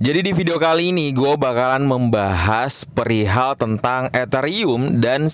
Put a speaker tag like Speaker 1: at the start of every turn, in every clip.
Speaker 1: Jadi di video kali ini gue bakalan membahas perihal tentang Ethereum dan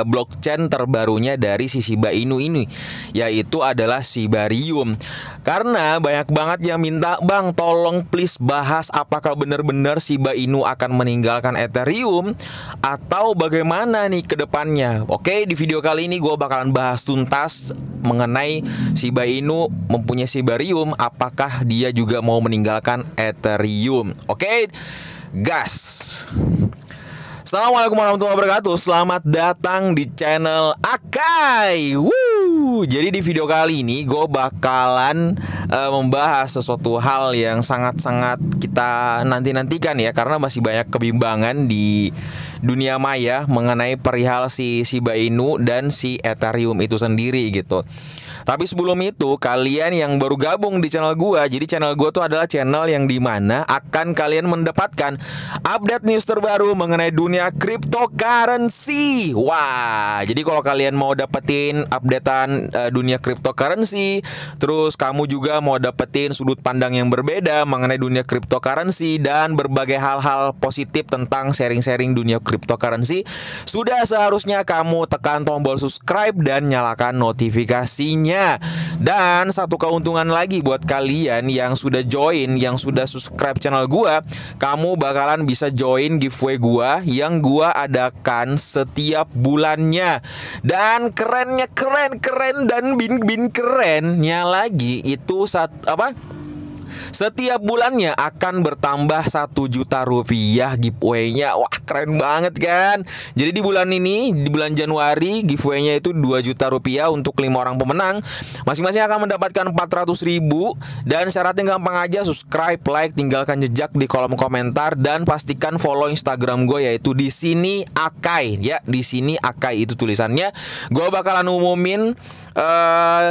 Speaker 1: blockchain terbarunya dari si Shiba Inu ini, yaitu adalah Shibarium. Karena banyak banget yang minta, "Bang, tolong please bahas apakah benar-benar Shiba Inu akan meninggalkan Ethereum atau bagaimana nih ke depannya." Oke, di video kali ini gue bakalan bahas tuntas mengenai Shiba Inu mempunyai Shibarium, apakah dia juga mau meninggalkan Ethereum. Oke, gas. Assalamualaikum warahmatullahi wabarakatuh. Selamat datang di channel Akai. Jadi di video kali ini gue bakalan membahas sesuatu hal yang sangat-sangat kita nantikan ya, karena masih banyak kebimbangan di dunia maya mengenai perihal si Shiba Inu dan si Ethereum itu sendiri gitu. Tapi sebelum itu, kalian yang baru gabung di channel gua, jadi channel gua tuh adalah channel yang dimana akan kalian mendapatkan update news terbaru mengenai dunia cryptocurrency. Wah, jadi kalau kalian mau dapetin updatean dunia cryptocurrency, terus kamu juga mau dapetin sudut pandang yang berbeda mengenai dunia cryptocurrency dan berbagai hal-hal positif tentang sharing-sharing dunia cryptocurrency, sudah seharusnya kamu tekan tombol subscribe dan nyalakan notifikasinya. Dan satu keuntungan lagi buat kalian yang sudah join, yang sudah subscribe channel gua, kamu bakalan bisa join giveaway gua yang gua adakan setiap bulannya. Dan keren dan bin kerennya lagi itu setiap bulannya akan bertambah 1 juta rupiah giveaway-nya. Wah, keren banget kan. Jadi di bulan ini, di bulan Januari, giveaway-nya itu 2 juta rupiah untuk 5 orang pemenang. Masing-masing akan mendapatkan 400.000. Dan syaratnya gampang aja, subscribe, like, tinggalkan jejak di kolom komentar, dan pastikan follow Instagram gue, yaitu di sini Akai ya. Di sini Akai itu tulisannya. Gue bakalan umumin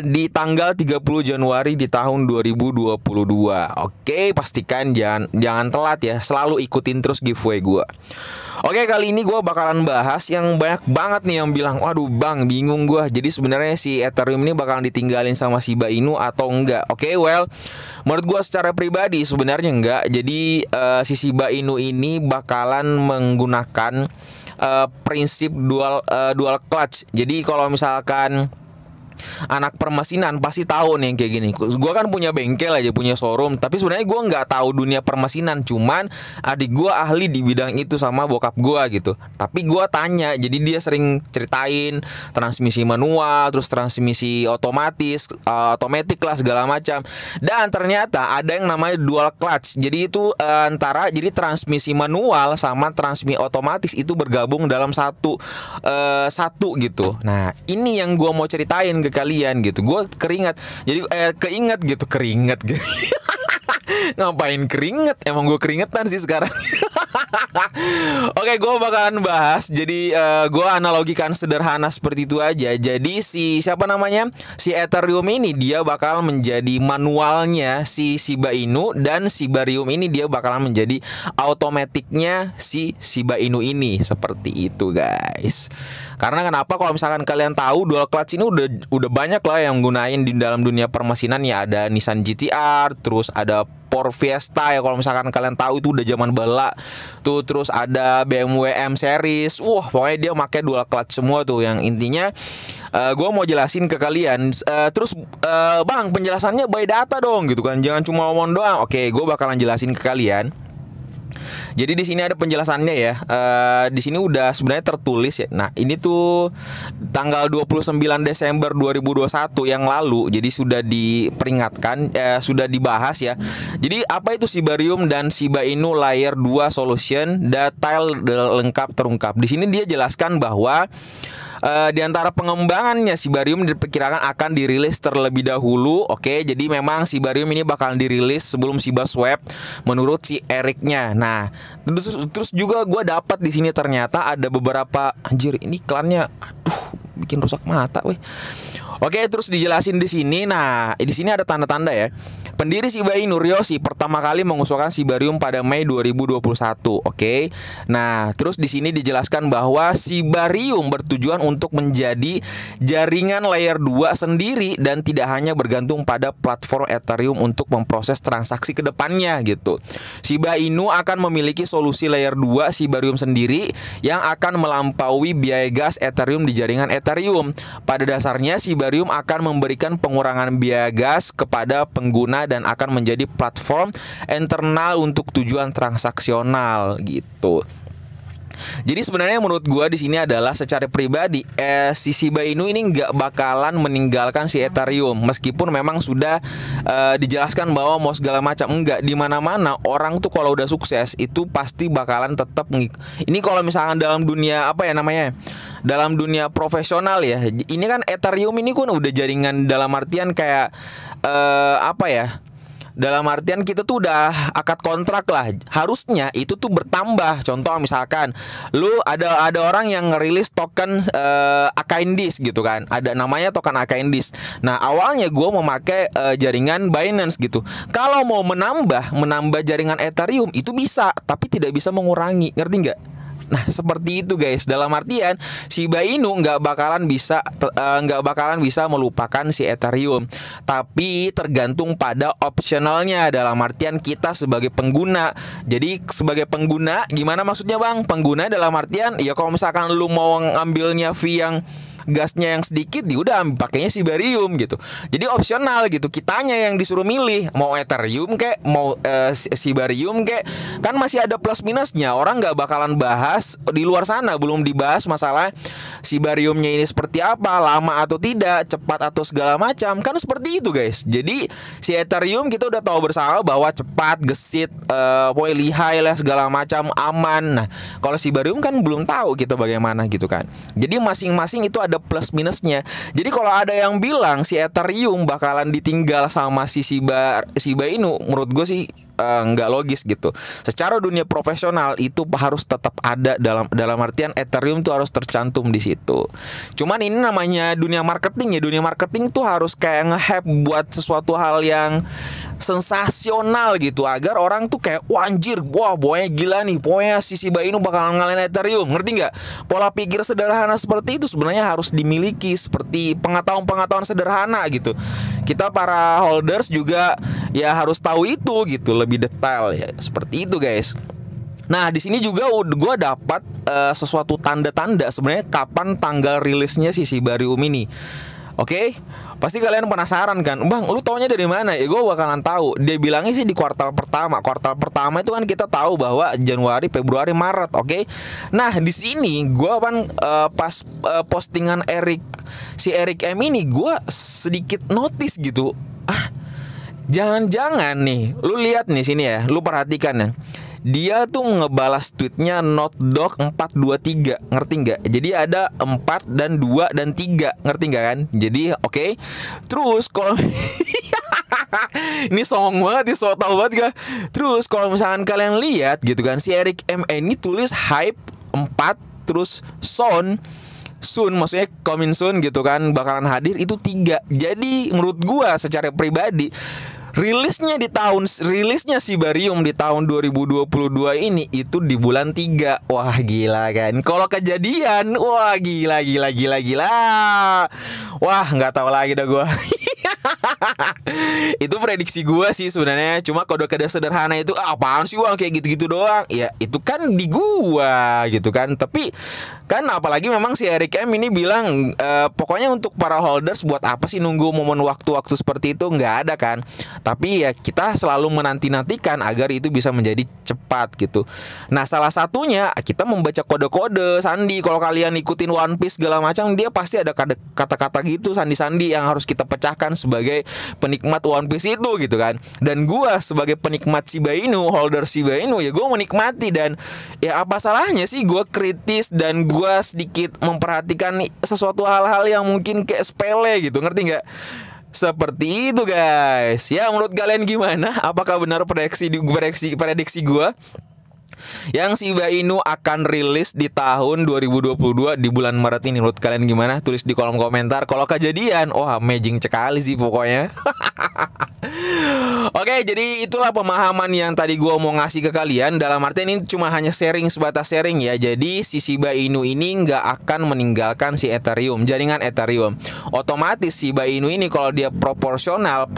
Speaker 1: di tanggal 30 Januari di tahun 2022. Oke, pastikan jangan telat ya. Selalu ikutin terus giveaway gue. Oke, kali ini gue bakalan bahas yang banyak banget nih yang bilang, "Waduh bang, bingung gue. Jadi sebenarnya si Ethereum ini bakalan ditinggalin sama Shiba Inu atau enggak?" Oke, well, menurut gue secara pribadi sebenarnya enggak. Jadi si Shiba Inu ini bakalan menggunakan prinsip dual clutch. Jadi kalau misalkan anak permesinan pasti tahu nih yang kayak gini. Gua kan punya bengkel aja, punya showroom, tapi sebenarnya gua nggak tahu dunia permesinan. Cuman adik gua ahli di bidang itu sama bokap gua gitu. Tapi gua tanya, jadi dia sering ceritain transmisi manual, terus transmisi otomatis, otomatis lah segala macam. Dan ternyata ada yang namanya dual clutch. Jadi itu jadi transmisi manual sama transmisi otomatis itu bergabung dalam satu gitu. Nah, ini yang gua mau ceritain ke kalian gitu. Gue keringat. Jadi keinget gitu. Ngapain keringet? Emang gue keringetan sih sekarang. Oke, gue bakalan bahas. Jadi gue analogikan sederhana seperti itu aja. Jadi si Ethereum ini dia bakal menjadi manualnya si Shiba Inu, dan Shibarium ini dia bakalan menjadi automaticnya si Shiba Inu ini. Seperti itu guys. Karena kenapa? Kalau misalkan kalian tahu, dual clutch ini udah banyak lah yang gunain di dalam dunia permesinan ya. Ada Nissan GT-R, terus ada Ford Fiesta ya, kalau misalkan kalian tahu itu udah zaman bala tuh. Terus ada BMW M series. Wah, pokoknya dia pakai dual clutch semua tuh. Yang intinya gue mau jelasin ke kalian. Terus bang, penjelasannya by data dong gitu kan, jangan cuma ngomong doang. Oke, gue bakalan jelasin ke kalian. Jadi di sini ada penjelasannya ya. Di sini udah sebenarnya tertulis ya. Nah, ini tuh tanggal 29 Desember 2021 yang lalu. Jadi sudah diperingatkan, sudah dibahas ya. Jadi apa itu Shibarium dan Shiba Inu Layer 2 Solution, detail lengkap terungkap. Di sini dia jelaskan bahwa di antara pengembangannya Shibarium diperkirakan akan dirilis terlebih dahulu. Oke, jadi memang Shibarium ini bakal dirilis sebelum Shiba Swap menurut si Ericnya. Nah, terus juga gue dapat di sini ternyata ada beberapa, anjir ini iklannya, aduh bikin rusak mata, weh. Oke, terus dijelasin di sini. Nah, di sini ada tanda-tanda ya. Pendiri Shiba Inu Ryoshi pertama kali mengusulkan Shibarium pada Mei 2021. Oke. Nah, terus di sini dijelaskan bahwa Shibarium bertujuan untuk menjadi jaringan layer 2 sendiri dan tidak hanya bergantung pada platform Ethereum untuk memproses transaksi ke depannya gitu. Shiba Inu akan memiliki solusi layer 2 Shibarium sendiri yang akan melampaui biaya gas Ethereum di jaringan Ethereum. Pada dasarnya Shibarium akan memberikan pengurangan biaya gas kepada pengguna dan akan menjadi platform internal untuk tujuan transaksional gitu. Jadi sebenarnya menurut gua di sini adalah secara pribadi si Shiba Inu ini nggak bakalan meninggalkan si Ethereum meskipun memang sudah dijelaskan bahwa mau segala macam, enggak, di mana-mana orang tuh kalau udah sukses itu pasti bakalan tetap ini kalau misalkan dalam dunia apa ya namanya, dalam dunia profesional ya, ini kan Ethereum ini kan udah jaringan dalam artian kayak apa ya, dalam artian kita tuh udah akad kontrak lah, harusnya itu tuh bertambah. Contoh misalkan lu ada orang yang ngerilis token Akaindis gitu kan, ada namanya token Akaindis. Nah awalnya gue memakai jaringan Binance gitu. Kalau mau menambah jaringan Ethereum itu bisa, tapi tidak bisa mengurangi, ngerti nggak? Nah seperti itu guys, dalam artian Shiba Inu nggak bakalan bisa melupakan si Ethereum, tapi tergantung pada optionalnya, dalam artian kita sebagai pengguna. Jadi sebagai pengguna gimana maksudnya bang? Pengguna dalam artian ya kalau misalkan lu mau ngambilnya fee yang gasnya yang sedikit, ya udah pakainya Shibarium gitu. Jadi opsional gitu. Kitanya yang disuruh milih mau Ethereum kek, mau Shibarium kek. Kan masih ada plus minusnya. Orang nggak bakalan bahas di luar sana, belum dibahas masalah Shibariumnya ini seperti apa, lama atau tidak, cepat atau segala macam. Kan seperti itu guys. Jadi si Ethereum kita udah tahu bersama bahwa cepat, gesit, pokoknya lihai lah segala macam, aman. Nah kalau Shibarium kan belum tahu kita bagaimana gitu kan. Jadi masing-masing itu ada plus minusnya. Jadi kalau ada yang bilang si Ethereum bakalan ditinggal sama si Shiba Inu, menurut gue sih nggak logis gitu. Secara dunia profesional itu harus tetap ada, dalam artian Ethereum tuh harus tercantum di situ. Cuman ini namanya dunia marketing ya. Dunia marketing tuh harus kayak nge-hype buat sesuatu hal yang sensasional gitu, agar orang tuh kayak wah anjir, wah pokoknya gila nih, pokoknya si Shiba Inu bakalan ngalahin Ethereum. Ngerti nggak? Pola pikir sederhana seperti itu sebenarnya harus dimiliki, seperti pengetahuan sederhana gitu. Kita para holders juga ya harus tahu itu gitu lebih detail ya, seperti itu guys. Nah di sini juga gue dapat sesuatu tanda-tanda sebenarnya kapan tanggal rilisnya si Shibarium ini. Oke, pasti kalian penasaran kan, bang, lu taunya dari mana? Ya gue bakalan tahu. Dia bilangnya sih di kuartal pertama. Kuartal pertama itu kan kita tahu bahwa Januari, Februari, Maret. Oke, nah di sini gue kan pas postingan si Eric M ini, gue sedikit notice gitu. Jangan-jangan nih, lu lihat nih sini ya, lu perhatikan ya. Dia tuh ngebalas tweetnya notdog 423, ngerti nggak? Jadi ada 4 dan 2 dan 3, ngerti nggak kan? Jadi oke. Terus kalau ini songong banget, so tau banget gak? Terus kalau misalkan kalian lihat gitu kan, si Eric M ini tulis hype 4 terus soon, maksudnya coming soon gitu kan, bakalan hadir itu 3. Jadi menurut gua secara pribadi rilisnya Shibarium di tahun 2022 ini itu di bulan 3. Wah gila kan. Kalau kejadian, wah gila. Wah nggak tahu lagi dah gua. Itu prediksi gua sih sebenarnya. Cuma kode-kode sederhana itu apaan sih bang, kayak gitu-gitu doang. Ya itu kan di gua gitu kan. Tapi kan apalagi memang si Eric M ini bilang pokoknya untuk para holders buat apa sih nunggu momen waktu-waktu seperti itu, nggak ada kan. Tapi ya kita selalu menanti-nantikan agar itu bisa menjadi cepat gitu. Nah salah satunya kita membaca kode-kode sandi. Kalau kalian ikutin One Piece segala macam, dia pasti ada kata-kata gitu, sandi-sandi yang harus kita pecahkan sebagai penikmat One Piece itu gitu kan. Dan gua sebagai penikmat Shiba Inu, holder Shiba Inu, ya gua menikmati. Dan ya apa salahnya sih gua kritis dan gua sedikit memperhatikan sesuatu hal-hal yang mungkin kayak sepele gitu, ngerti nggak? Seperti itu guys. Ya menurut kalian gimana? Apakah benar prediksi gue? yang Shiba Inu akan rilis di tahun 2022 di bulan Maret ini. Menurut kalian gimana? Tulis di kolom komentar. Kalau kejadian, wah amazing sekali sih pokoknya. Oke, jadi itulah pemahaman yang tadi gue mau ngasih ke kalian. Dalam artian ini cuma hanya sharing, sebatas sharing ya. Jadi si Shiba Inu ini nggak akan meninggalkan si Ethereum, jaringan Ethereum. Otomatis Shiba Inu ini kalau dia profesional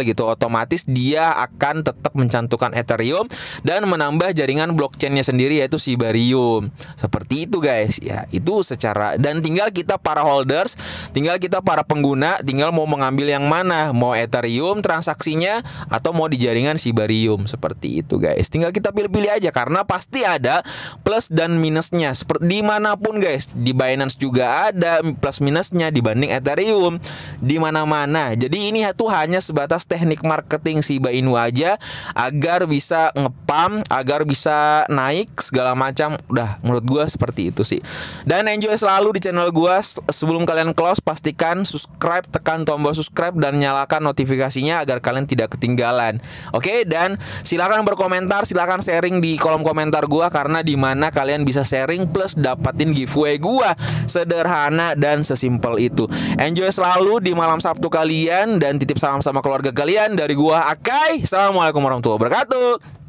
Speaker 1: gitu, otomatis dia akan tetap mencantumkan Ethereum dan menambah jaringan blockchainnya sendiri, yaitu Shibarium. Seperti itu guys ya. Itu secara, dan tinggal kita para holders, tinggal kita para pengguna, tinggal mau mengambil yang mana, mau Ethereum transaksinya atau mau di jaringan Shibarium. Seperti itu guys. Tinggal kita pilih-pilih aja, karena pasti ada plus dan minusnya. Seperti dimanapun guys, di Binance juga ada plus minusnya dibanding Ethereum, di mana-mana. Jadi ini tuh hanya sebatas teknik marketing Shiba Inu aja, agar bisa ngepam, agar bisa naik segala macam. Udah, menurut gua seperti itu sih. Dan enjoy selalu di channel gua. Sebelum kalian close, pastikan subscribe, tekan tombol subscribe dan nyalakan notifikasinya agar kalian tidak ketinggalan. Oke, dan silakan berkomentar, silakan sharing di kolom komentar gua, karena di mana kalian bisa sharing plus dapatin giveaway gua. Sederhana dan sesimpel itu. Enjoy selalu di malam Sabtu kalian, dan titip salam sama keluarga kalian dari gua Akai. Assalamualaikum warahmatullahi wabarakatuh.